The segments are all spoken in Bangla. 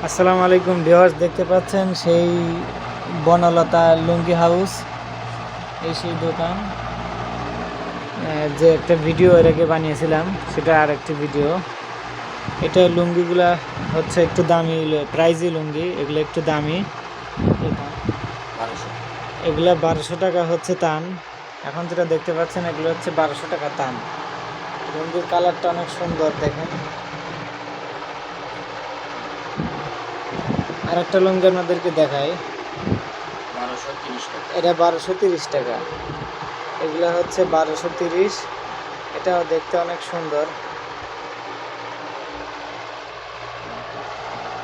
আসসালামু আলাইকুম ভিউয়ার্স, দেখতে পাচ্ছেন সেই বনলতা লুঙ্গি হাউস। এই সেই দোকান যে একটা ভিডিও এর আগে বানিয়েছিলাম, সেটা আর একটি ভিডিও। এটা লুঙ্গিগুলা হচ্ছে একটু দামি, প্রাইজি লুঙ্গি, এগুলো একটু দামি। এগুলা 1200 টাকা হচ্ছে তান। এখন যেটা দেখতে পাচ্ছেন এগুলো হচ্ছে 1200 টাকা তান। লুঙ্গির কালারটা অনেক সুন্দর, দেখেন। আর একটা লুঙ্গি আপনাদেরকে দেখাই, এটা 1230 টাকা। এগুলো হচ্ছে 1230। এটাও দেখতে অনেক সুন্দর।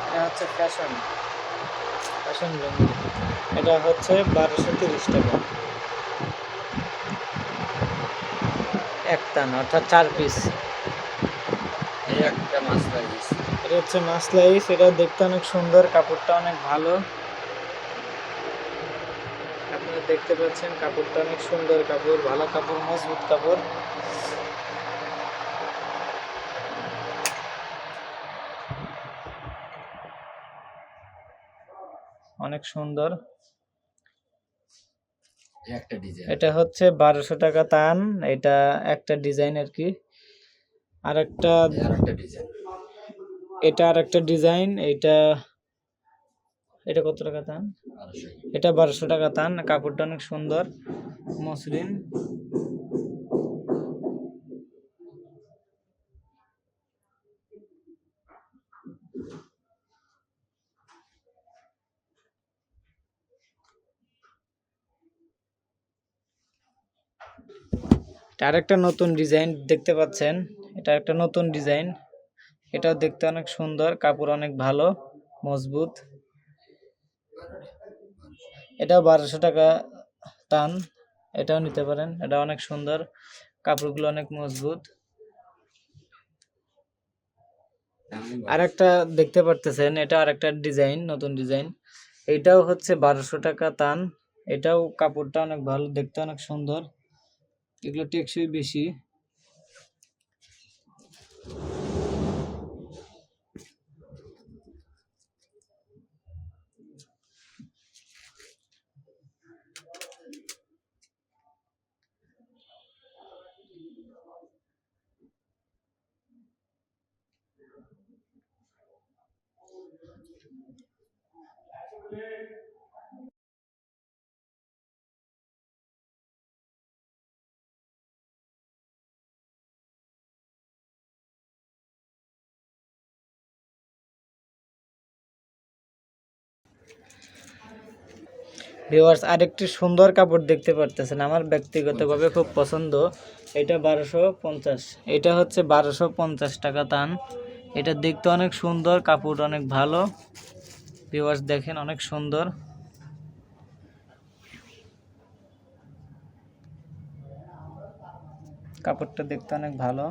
এটা হচ্ছে ফ্যাশন লুঙ্গি। এটা হচ্ছে 1230 টাকা এক তান, অর্থাৎ 4 পিস। এটা হচ্ছে মাসলাইস। এটা দেখতে অনেক সুন্দর, কাপড়টা অনেক ভালো। আপনারা দেখতে পাচ্ছেন কাপড়টা অনেক সুন্দর কাপড়, ভালো কাপড়, মজবুত কাপড়। অনেক সুন্দর। এটা হচ্ছে 1200 টাকা তান। এটা একটা ডিজাইন আর কি। আর একটা এটা আর একটা ডিজাইন। এটা কত টাকা তান? এটা 1200 টাকা তান। কাপড়টা অনেক সুন্দর, মসৃণ। এটা আরেকটা নতুন ডিজাইন দেখতে পাচ্ছেন। এটা একটা নতুন ডিজাইন। এটাও দেখতে অনেক সুন্দর, কাপড় অনেক ভালো, মজবুত। এটাও 1200 টাকা টান। এটাও নিতে পারেন, এটা অনেক সুন্দর, কাপড়গুলো অনেক মজবুত। আরেকটা দেখতে পারতেছেন, এটা আরেকটা ডিজাইন, নতুন ডিজাইন। এটাও হচ্ছে 1200 টাকা তান। এটাও কাপড়টা অনেক ভালো, দেখতে অনেক সুন্দর। এগুলো টেকসই বেশি। ভিউয়ার্স, আরেকটি সুন্দর কাপড় দেখতে পারতেছেন, আমার ব্যক্তিগতভাবে খুব পছন্দ। এটা 1250। এটা হচ্ছে 1250 টাকা তান। এটা দেখতে অনেক সুন্দর, কাপড় অনেক ভালো। ভিউয়ার্স দেখেন, অনেক সুন্দর। কাপড়টা দেখতে অনেক ভালো।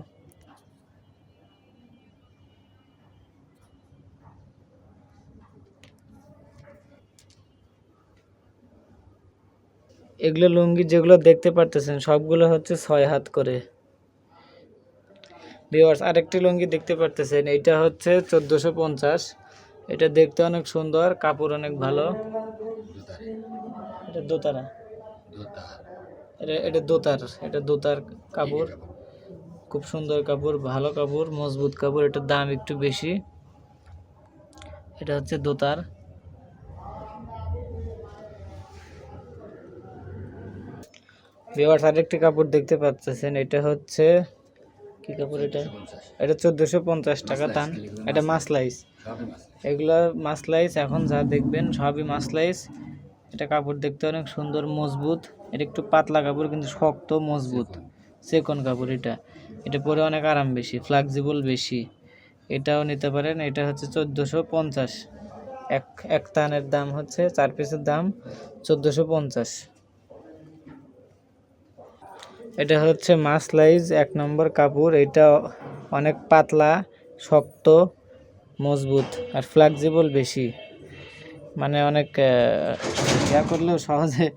এগুলো লুঙ্গি যেগুলো দেখতে পারতেছেন সবগুলো হচ্ছে 6 হাত করে। ভিউয়ার্স, আরেকটি লুঙ্গি দেখতে পারতেছেন, এটা হচ্ছে 1450। এটা দেখতে অনেক সুন্দর, কাপড় অনেক ভালো। এটা দোতারা, এটা দোতার কাপড়। খুব সুন্দর কাপড়, ভালো কাপড়, মজবুত কাপড়। এটার দাম একটু বেশি। এটা হচ্ছে দোতার। ভিউয়ার্স, আরেকটি কাপড় দেখতে পাচ্ছেন, এটা হচ্ছে কি কাপড়? এটা 1450 টাকা তান। এটা মাসলাইস। এগুলা মাসলাইস, এখন যা দেখবেন সবই মাসলাইস। এটা কাপড় দেখতে অনেক সুন্দর, মজবুত। এটা একটু পাতলা কাপড়, কিন্তু শক্ত, মজবুত, চিকন কাপড়। এটা পরে অনেক আরাম বেশি, ফ্লেক্সিবল বেশি। এটাও নিতে পারেন। এটা হচ্ছে 1450। এক তানের দাম হচ্ছে, 4 পিসের দাম 1450। এটা হচ্ছে মাসলাইজ 1 নম্বর কাপড়। এটা অনেক পাতলা, শক্ত, মজবুত আর ফ্লেক্সিবল বেশি। মানে অনেক ইয়া করলেও সহজে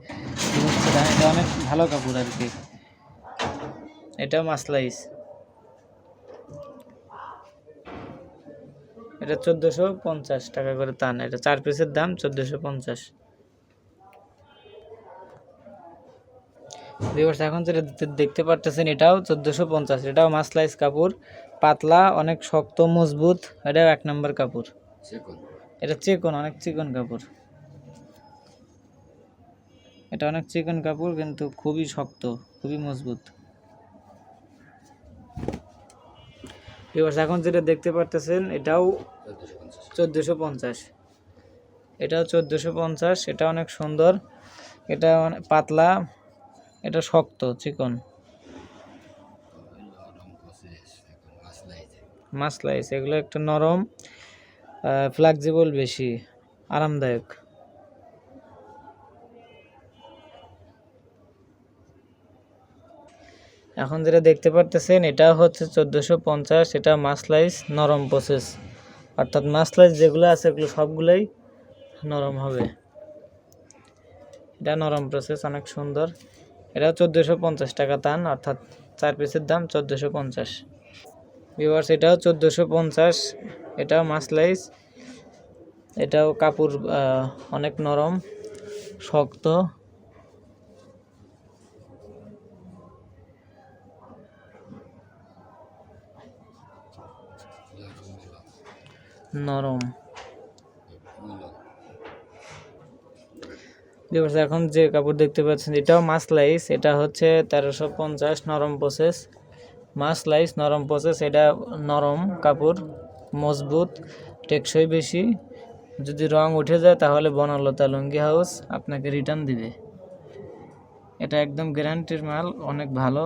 হচ্ছে না। এটা অনেক ভালো কাপড় আর কি। এটা মাসলাইজ। এটা 1450 টাকা করে তান। এটা 4 পিসের দাম 1450। ভিউয়ার্স এখন যেটা দেখতে পারতেছেন এটাও 1450। এটাও মাসলাইজ কাপড়, পাতলা, অনেক শক্ত মজবুত। এটাও 1 নম্বর কাপড়। এটা চিকন, অনেক চিকন কাপড়। এটা অনেক চিকন কাপড় কিন্তু খুবই শক্ত, খুবই মজবুত। ভিউয়ার্স এখন যেটা দেখতে পারতেছেন এটাও 1450। এটাও 1450। এটা অনেক সুন্দর, এটা পাতলা, এটা শক্ত চিকন। মাসলাইজ এগুলো একটু নরম, ফ্লেক্সিবল, বেশি আরামদায়ক। এখন যেটা দেখতে পারতেছেন এটা হচ্ছে 1450। এটা মাসলাইজ নরম প্রসেস, অর্থাৎ মাসলাইজ যেগুলো আছে এগুলো সবগুলোই নরম হবে। এটা নরম প্রসেস, অনেক সুন্দর। এটা 1450 টাকা তান, অর্থাৎ 4 পিসের দাম 1450। ভিউয়ার্স এটাও 1450। এটাও মাসলাইজ। এটাও কাপড় অনেক নরম, শক্ত। নরম। এখন যে কাপড় দেখতে পাচ্ছেন এটাও মাসলাইজ। এটা হচ্ছে 1350, নরম প্রসেস। মাসলাইজ নরম প্রসেস। এটা নরম কাপড়, মজবুত, টেকসই বেশি। যদি রং উঠে যায় তাহলে বনলতা লুঙ্গি হাউস আপনাকে রিটার্ন দিবে। এটা একদম গ্যারান্টির মাল, অনেক ভালো।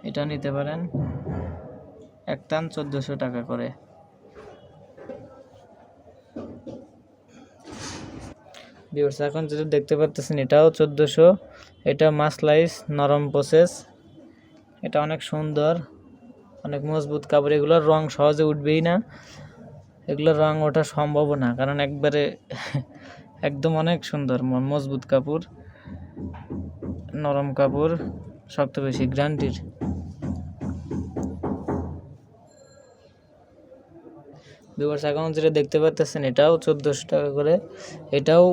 এটা নিতে পারেন। এক টান 1400 টাকা করে। ভিউয়ার্স এখন যেটা দেখতে পাচ্ছেন এটাও 1400। এটা মাসলাইজ নরম প্রসেস। এটা অনেক সুন্দর, অনেক মজবুত কাপড়। এগুলোর রং সহজে উঠবেই না, এগুলোর রং ওঠা সম্ভব না, কারণ একবারে একদম অনেক সুন্দর মজবুত কাপড়, নরম কাপড়, শক্ত বেশি, গ্যারান্টির। ভিউয়ার্স এখন যেটা দেখতে পাচ্ছেন এটাও 1400 টাকা করে। এটাও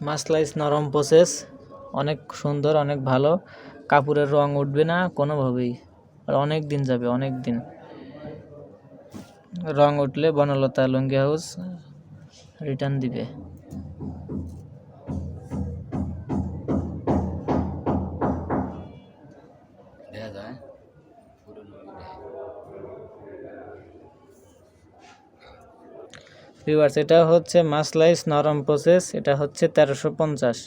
মাসলাইজ নরম প্রসেস, অনেক সুন্দর, অনেক ভালো। কাপড়ের রং উঠবে না কোনোভাবেই, আর অনেক দিন যাবে, অনেক দিন। রং উঠলে বনলতা লুঙ্গি হাউস রিটার্ন দিবে। ভিউয়ার্স এটা হচ্ছে মাসলাইজ নরম প্রসেস। এটা হচ্ছে 1350।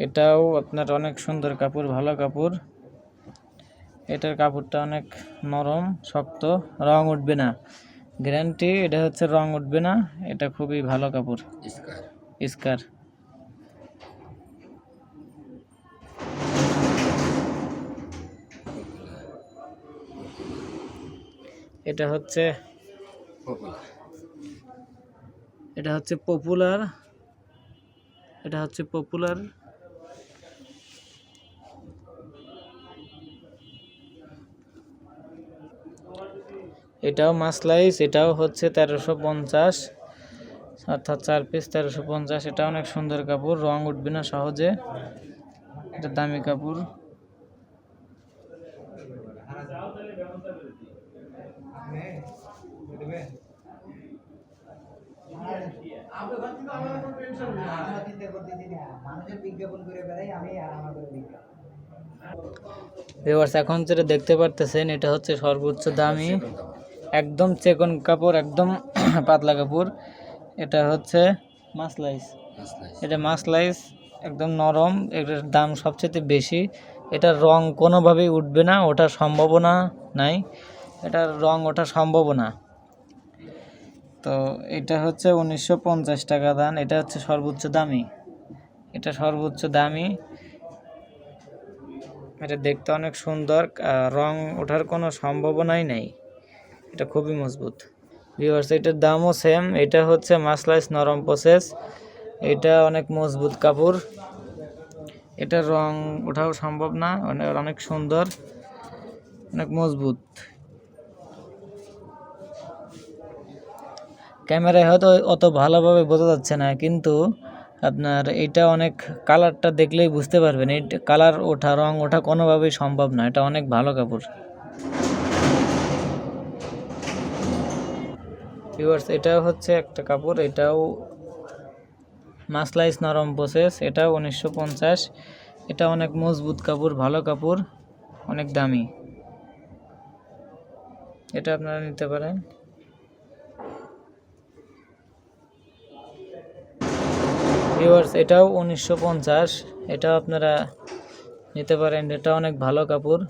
এটাও আপনার অনেক সুন্দর কাপড়, ভালো কাপড়। এটার কাপড়টা অনেক নরম, শক্ত, রং উঠবে না, গ্যারান্টি। এটা হচ্ছে রং উঠবে না, এটা খুবই ভালো কাপড়। স্কার। এটা হচ্ছে পপুলার। এটা হচ্ছে পপুলার। এটাও মাসলাইজ। এটাও হচ্ছে 1350, অর্থাৎ 4 পিস 1350। এটা অনেক সুন্দর কাপড়, রং উঠবে না সহজে, এটা দামি কাপড়। ভিউয়ার্স এখন যেটা দেখতে পারতেছেন এটা হচ্ছে সর্বোচ্চ দামি, একদম চেকন কাপড়, একদম পাতলা কাপড়। এটা হচ্ছে মাসলাইজ। এটা মাসলাইজ, একদম নরম। এটার দাম সবচেয়ে বেশি। এটার রং কোনোভাবেই উঠবে না, ওঠার সম্ভাবনা নাই। এটার রং ওঠা সম্ভাবনা। তো এটা হচ্ছে 1950 টাকা দাম। এটা হচ্ছে সর্বোচ্চ দামি। এটা সর্বোচ্চ দামি। এটা দেখতে অনেক সুন্দর, রং ওঠার কোনো সম্ভাবনাই নাই। এটা খুবই মজবুত। ভিউয়ার্স এটার দামও সেম। এটা হচ্ছে মাসলাইজ নরম প্রসেস। এটা অনেক মজবুত কাপড়। এটা রং ওঠাও সম্ভব না, অনেক সুন্দর, অনেক মজবুত। ক্যামেরায় হয়তো অত ভালোভাবে বোঝা যাচ্ছে না, কিন্তু আপনার এটা অনেক, কালারটা দেখলেই বুঝতে পারবেন এই কালার ওঠা, রং ওঠা কোনোভাবেই সম্ভব না। এটা অনেক ভালো কাপড়। ভিউয়ার্স, এটাও হচ্ছে একটা কাপড়, এটাও মাসলাইস নরম প্রসেস, এটাও 1950। এটা অনেক মজবুত কাপড়, ভালো কাপড়, অনেক দামি। এটা আপনারা নিতে পারেন। ভিউয়ার্স, এটাও 1950, এটাও আপনারা নিতে পারেন। এটা অনেক ভালো কাপড়,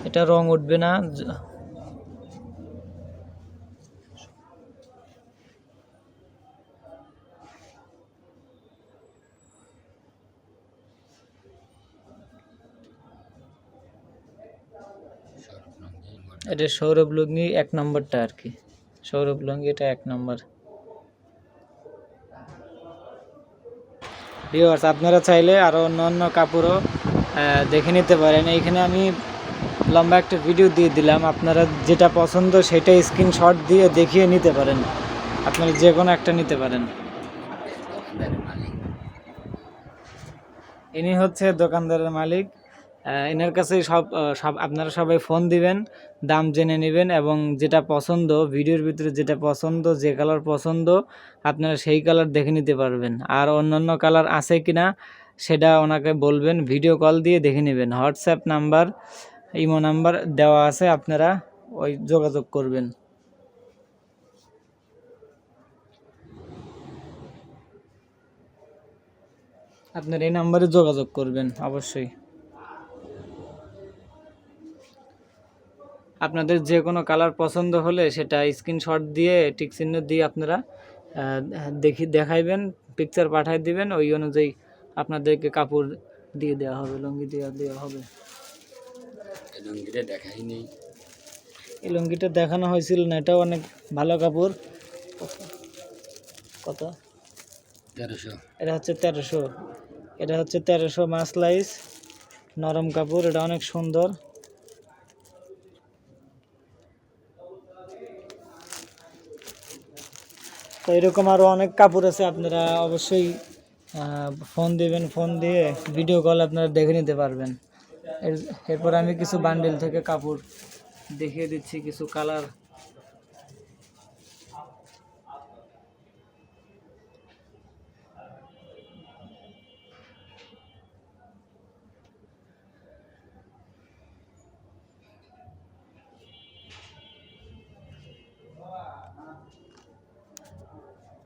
এটা রং উঠবে না। এটা সৌরভ লুঙ্গি 1 নম্বরটা আর কি, সৌরভ লুঙ্গি এটা 1 নম্বর। ভিউয়ার্স, আপনারা চাইলে আরও অন্য কাপড়ও দেখে নিতে পারেন। এইখানে আমি লম্বা একটা ভিডিও দিয়ে দিলাম, আপনারা যেটা পছন্দ সেটা স্ক্রিনশট দিয়ে দেখিয়ে নিতে পারেন। আপনারা যে কোনো একটা নিতে পারেন। ইনি হচ্ছে দোকানদারের মালিক। এনার কাছে সব আপনারা সবাই ফোন দিবেন, দাম জেনে নেবেন, এবং যেটা পছন্দ, ভিডিওর ভিতরে যেটা পছন্দ, যে কালার পছন্দ আপনারা সেই কালার দেখে নিতে পারবেন। আর অন্যান্য কালার আছে কিনা সেটা ওনাকে বলবেন, ভিডিও কল দিয়ে দেখে নেবেন। হোয়াটসঅ্যাপ নাম্বার, ইমো নাম্বার দেওয়া আছে, আপনারা ওই যোগাযোগ করবেন। আপনার এই নাম্বারে যোগাযোগ করবেন অবশ্যই। আপনাদের যে কোনো কালার পছন্দ হলে সেটা স্ক্রিনশট দিয়ে টিক চিহ্ন দিয়ে আপনারা দেখাইবেন, পিকচার পাঠিয়ে দিবেন, ওই অনুযায়ী আপনাদেরকে কাপড় দিয়ে দেওয়া হবে, লুঙ্গি দিয়ে দেওয়া হবে। এই লুঙ্গিটা দেখানো হয়েছিল না, এটাও অনেক ভালো কাপড়। কত? 1300। এটা হচ্ছে 1300, এটা হচ্ছে 1300 মাসলাইস নরম কাপড়, এটা অনেক সুন্দর। তো এরকম আরও অনেক কাপড় আছে, আপনারা অবশ্যই ফোন দিবেন, ফোন দিয়ে ভিডিও কল আপনারা দেখে নিতে পারবেন। এরপর আমি কিছু বান্ডেল থেকে কাপড় দেখিয়ে দিচ্ছি, কিছু কালার